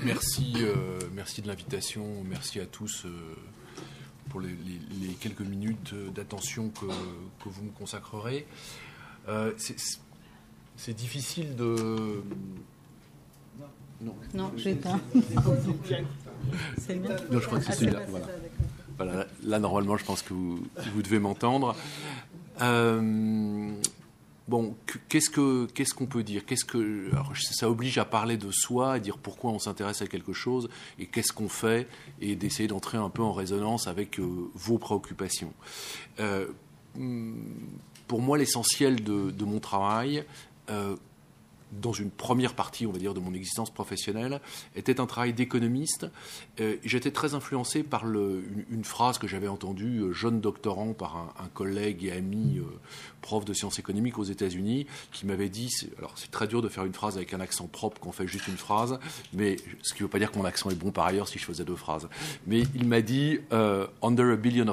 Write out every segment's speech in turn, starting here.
Merci de l'invitation. Merci à tous pour les quelques minutes d'attention que vous me consacrerez. C'est difficile de... Non, j'ai pas. C'est bien. Non, je crois que c'est celui-là. Voilà, là, normalement, je pense que vous devez m'entendre. Bon, qu'est-ce qu'on peut dire ? Alors, ça oblige à parler de soi, à dire pourquoi on s'intéresse à quelque chose et qu'est-ce qu'on fait, et d'essayer d'entrer un peu en résonance avec vos préoccupations. Pour moi, l'essentiel de mon travail, dans une première partie, on va dire, de mon existence professionnelle, était un travail d'économiste. J'étais très influencé par une phrase que j'avais entendue, jeune doctorant, par un collègue et ami prof de sciences économiques aux États-Unis, qui m'avait dit, alors c'est très dur de faire une phrase avec un accent propre quand on fait juste une phrase, mais ce qui ne veut pas dire que mon accent est bon par ailleurs si je faisais deux phrases. Mais il m'a dit, under $1 billion,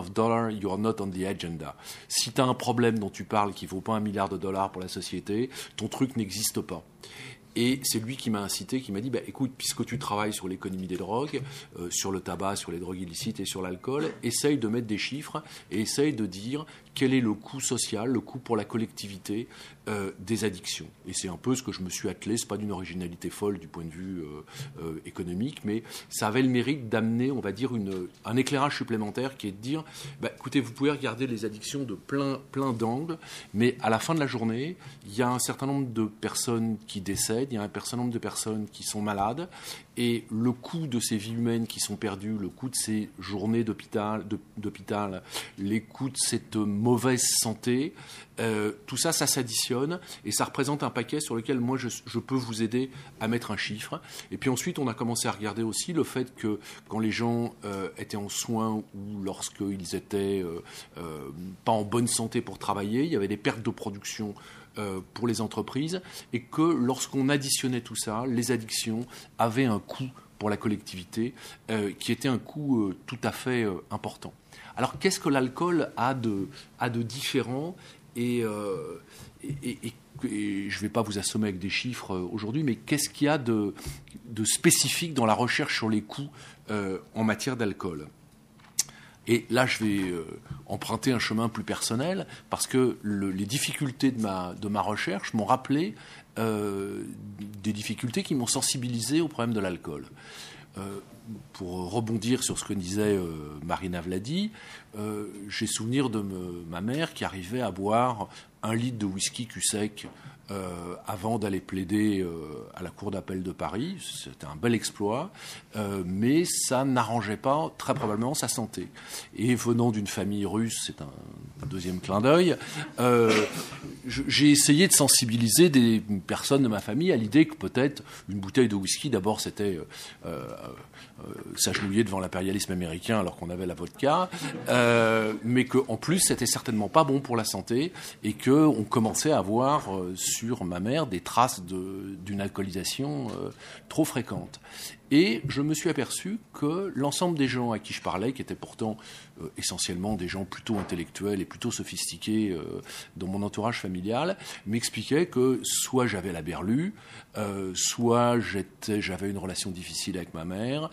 you are not on the agenda. Si tu as un problème dont tu parles qui ne vaut pas $1 milliard pour la société, ton truc n'existe pas. Et c'est lui qui m'a incité, qui m'a dit, écoute, puisque tu travailles sur l'économie des drogues, sur le tabac, sur les drogues illicites et sur l'alcool, essaye de mettre des chiffres et essaye de dire quel est le coût social, le coût pour la collectivité des addictions. Et c'est un peu ce que je me suis attelé. C'est pas d'une originalité folle du point de vue économique, mais ça avait le mérite d'amener, on va dire, un éclairage supplémentaire qui est de dire, écoutez, vous pouvez regarder les addictions de plein d'angles, mais à la fin de la journée, il y a un certain nombre de personnes qui décèdent, il y a un certain nombre de personnes qui sont malades, et le coût de ces vies humaines qui sont perdues, le coût de ces journées d'hôpital, les coûts de cette mauvaise santé, tout ça, ça s'additionne et ça représente un paquet sur lequel moi je peux vous aider à mettre un chiffre. Et puis ensuite, on a commencé à regarder aussi le fait que quand les gens étaient en soins ou lorsqu'ils étaient pas en bonne santé pour travailler, il y avait des pertes de production pour les entreprises, et que lorsqu'on additionnait tout ça, les addictions avaient un coût pour la collectivité qui était un coût tout à fait important. Alors qu'est-ce que l'alcool a de différent, et je ne vais pas vous assommer avec des chiffres aujourd'hui, mais qu'est-ce qu'il y a de spécifique dans la recherche sur les coûts en matière d'alcool ? Et là, je vais emprunter un chemin plus personnel, parce que les difficultés de ma recherche m'ont rappelé des difficultés qui m'ont sensibilisé au problème de l'alcool. Pour rebondir sur ce que disait Marina Vladi, j'ai souvenir de ma mère qui arrivait à boire 1 litre de whisky cul sec avant d'aller plaider à la cour d'appel de Paris. C'était un bel exploit, mais ça n'arrangeait pas très probablement sa santé. Et venant d'une famille russe, c'est un deuxième clin d'œil, j'ai essayé de sensibiliser des personnes de ma famille à l'idée que peut-être une bouteille de whisky, d'abord c'était s'agenouiller devant l'impérialisme américain alors qu'on avait la vodka, mais qu'en plus c'était certainement pas bon pour la santé, et qu'on commençait à avoir sur ma mère des traces d'une alcoolisation trop fréquente. Et je me suis aperçu que l'ensemble des gens à qui je parlais, qui étaient pourtant essentiellement des gens plutôt intellectuels et plutôt sophistiqués dans mon entourage familial, m'expliquaient que soit j'avais la berlue, soit j'avais une relation difficile avec ma mère,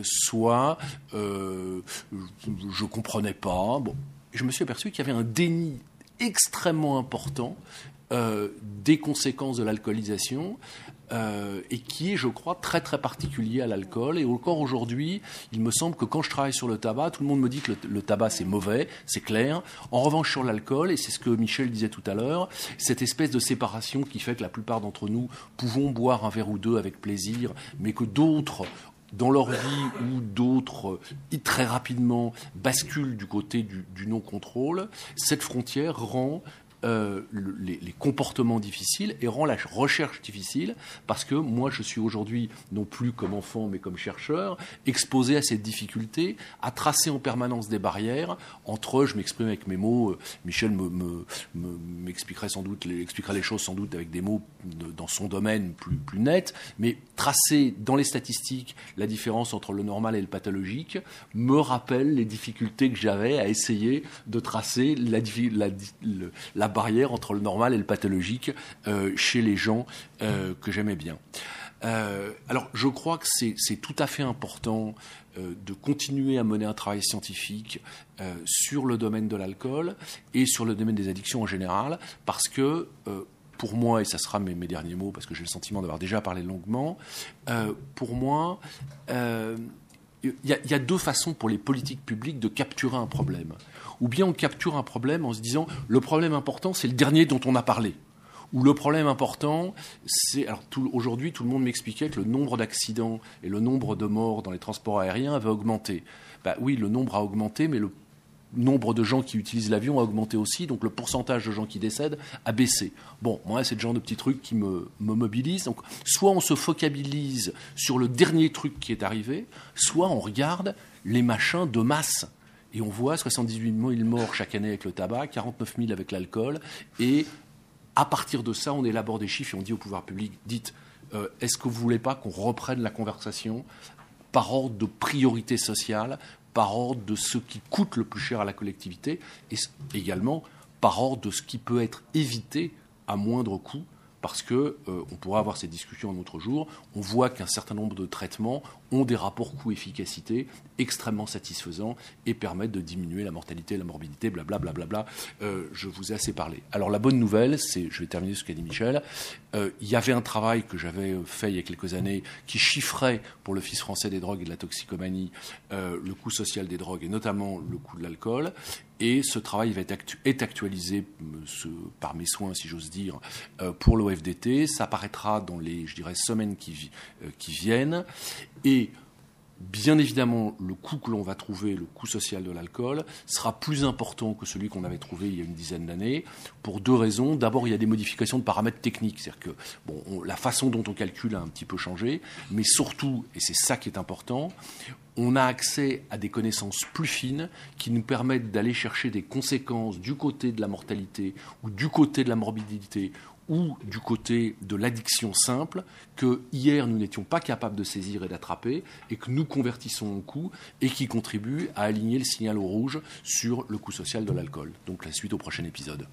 soit je comprenais pas. Bon, je me suis aperçu qu'il y avait un déni extrêmement important des conséquences de l'alcoolisation, et qui est, je crois, très très particulier à l'alcool. Et encore aujourd'hui, il me semble que quand je travaille sur le tabac, tout le monde me dit que le tabac c'est mauvais, c'est clair. En revanche, sur l'alcool, et c'est ce que Michel disait tout à l'heure, cette espèce de séparation qui fait que la plupart d'entre nous pouvons boire un verre ou deux avec plaisir, mais que d'autres, dans leur vie, ou d'autres très rapidement basculent du côté du non-contrôle, cette frontière rend les comportements difficiles et rend la recherche difficile, parce que moi je suis aujourd'hui, non plus comme enfant mais comme chercheur, exposé à cette difficulté, à tracer en permanence des barrières entre, je m'exprime avec mes mots, Michel m'expliquerait les choses sans doute avec des mots dans son domaine plus net, mais tracer dans les statistiques la différence entre le normal et le pathologique me rappelle les difficultés que j'avais à essayer de tracer la barrière entre le normal et le pathologique chez les gens que j'aimais bien. Alors, je crois que c'est tout à fait important de continuer à mener un travail scientifique sur le domaine de l'alcool et sur le domaine des addictions en général, parce que, pour moi, et ça sera mes derniers mots, parce que j'ai le sentiment d'avoir déjà parlé longuement, pour moi, il y a deux façons pour les politiques publiques de capturer un problème. Ou bien on capture un problème en se disant le problème important, c'est le dernier dont on a parlé. Ou le problème important, c'est... Alors aujourd'hui, tout le monde m'expliquait que le nombre d'accidents et le nombre de morts dans les transports aériens avait augmenté. Ben oui, le nombre a augmenté, mais le nombre de gens qui utilisent l'avion a augmenté aussi, donc le pourcentage de gens qui décèdent a baissé. Bon, moi, c'est le genre de petits trucs qui me mobilisent. Donc, soit on se focalise sur le dernier truc qui est arrivé, soit on regarde les machins de masse. Et on voit 78 000 morts chaque année avec le tabac, 49 000 avec l'alcool, et à partir de ça, on élabore des chiffres et on dit au pouvoir public, dites, est-ce que vous ne voulez pas qu'on reprenne la conversation par ordre de priorité sociale, par ordre de ce qui coûte le plus cher à la collectivité, et également par ordre de ce qui peut être évité à moindre coût, parce que on pourra avoir ces discussions un autre jour. On voit qu'un certain nombre de traitements ont des rapports coût-efficacité extrêmement satisfaisants et permettent de diminuer la mortalité, la morbidité, blablabla. Je vous ai assez parlé. Alors la bonne nouvelle, c'est, je vais terminer ce qu'a dit Michel, il y avait un travail que j'avais fait il y a quelques années qui chiffrait pour l'Office français des drogues et de la toxicomanie le coût social des drogues et notamment le coût de l'alcool. Et ce travail est actualisé par mes soins, si j'ose dire, pour l'OFDT. Ça apparaîtra dans les, je dirais, semaines qui viennent. Et bien évidemment, le coût que l'on va trouver, le coût social de l'alcool, sera plus important que celui qu'on avait trouvé il y a une dizaine d'années, pour deux raisons. D'abord, il y a des modifications de paramètres techniques, c'est-à-dire que la façon dont on calcule a un petit peu changé, mais surtout, et c'est ça qui est important, on a accès à des connaissances plus fines qui nous permettent d'aller chercher des conséquences du côté de la mortalité ou du côté de la morbidité ou du côté de l'addiction simple que hier nous n'étions pas capables de saisir et d'attraper et que nous convertissons en coût et qui contribuent à aligner le signal au rouge sur le coût social de l'alcool. Donc la suite au prochain épisode.